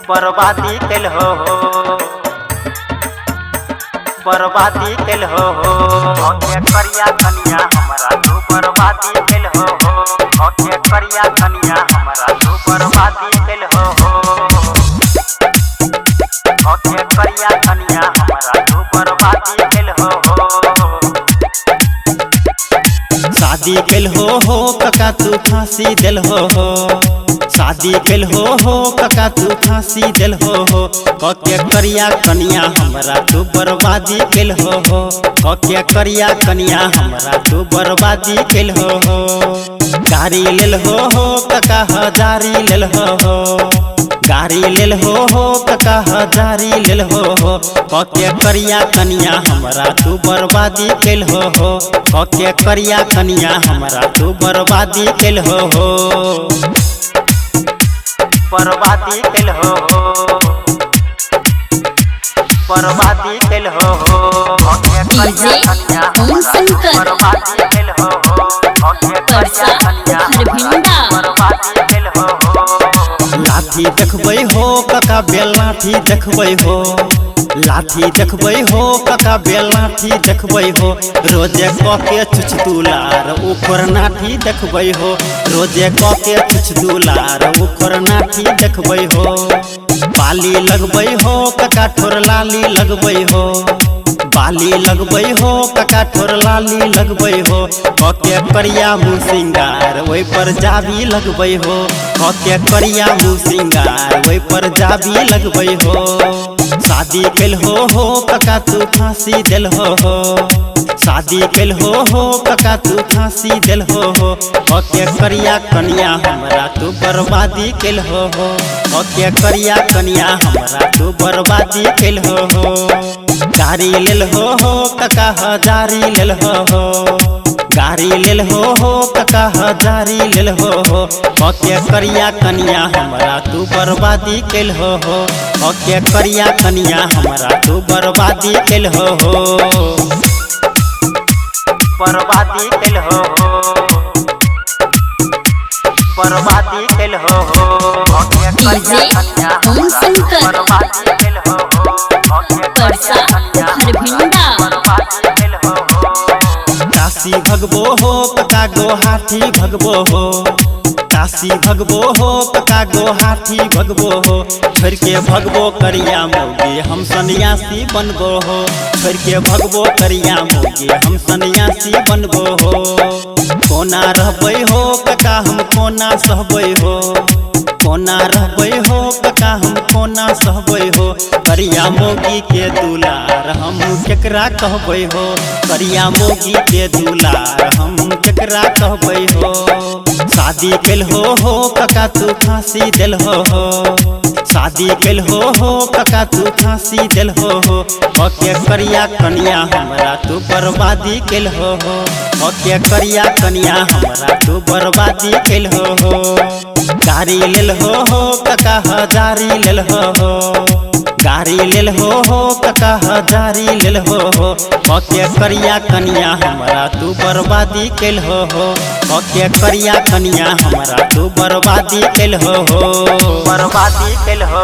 बर्बादी केल हो, बर्बादी केल हो। ओके करिया कनिया हमरा तू बर्बादी केल हो। ओके करिया कनिया हमरा तू बर्बादी केल हो। ओके करिया कनिया हमरा तू बर्बादी केल हो। शादी केल हो कका तू फांसी दिल हो। शादी केल हो कका तू फांसी दिल हो। कके करिया कनिया हमरा तू बर्बादी केल हो। कके करिया कनिया हमरा तू बर्बादी केल हो। गाड़ी लेल हो कका हजारी लेल हो। गाड़ी लेल हो कका हजारी लेल हो। कके करिया कनिया हमरा तू बर्बादी केल हो। कके करिया कनिया हमरा तू बर्बादी केल हो। बर्बादी केल हो, बर्बादी केल हो। ओके करिया कनिया हमरा तू बर्बादी केल हो। ओके करिया कनिया हमरा तू बर्बादी केल हो। लाठी देखबै हो कका बेल लाठी देखबै हो। लाठी देखबै हो कका बेल लाठी देखबै हो। रोजे कके छुछ दुलार ऊपर नाठी देखबै हो। रोजे कके छुछ दुलार ऊपर नाठी देखबै हो। बाली लगबै हो कका ठोर लाली लगबै हो। बाली लगबै हो कका ठोर लाली लगबै हो। कके करिया मुँह सिंगार ओहि पर जाबी लगबै हो। कके करिया मुँह सिंगार ओहि पर जाबी लगबै हो। शादी केल हो कका तू फांसी दिल हो। शादी केल हो कका तू फांसी दिल हो। कके करिया कनिया हमरा तू बर्बादी केल हो। कके करिया कनिया हमरा तू बर्बादी केल हो। गाड़ी लेल हो कका हजारी लेल हो। गाड़ी लेल हो कका हजारी लेल हो। कके करिया कनिया हमरा तू बर्बादी केल हो। कके करिया कनिया हमरा तू बर्बादी केल हो। बर्बादी केल हो, बर्बादी केल हो। ओके करिया कनिया हमरा तू बर्बादी केल हो। ओके करिया कनिया हमरा तू बर्बादी केल हो। काशी भगबो हो कका गोहाटी भगबो हो। काशी भगबो हो कका गोहाटी भगबो हो। छोड़ के भगबो करिया मौगी हम सन्यासी बनबो हो। छोड़ के भगबो करिया मौगी हम सन्यासी बनबो हो। कोना रहबै हो कका हम कोना सहबै हो। कोना रहबै हो कका हम कोना सहबै हो। करिया मौगी के दुलार हम केकरा कहबै हो। करिया मौगी के दुलार हम केकरा कहबै हो। शादी केल हो कका तू फांसी दिल हो। शादी केल हो कका तू फांसी दिल हो। कके करिया कनिया हमरा तू बर्बादी केल हो। कके करिया कनिया हमरा तू बर्बादी केल हो। गाड़ी लेल हो कका हजारी लेल हो। गाड़ी लेल हो कका हजारी लेल हो। कके करिया कनिया हमरा तू बर्बादी केल हो। कके करिया कनिया हमरा तू बर्बादी केल हो। बर्बादी केल हो।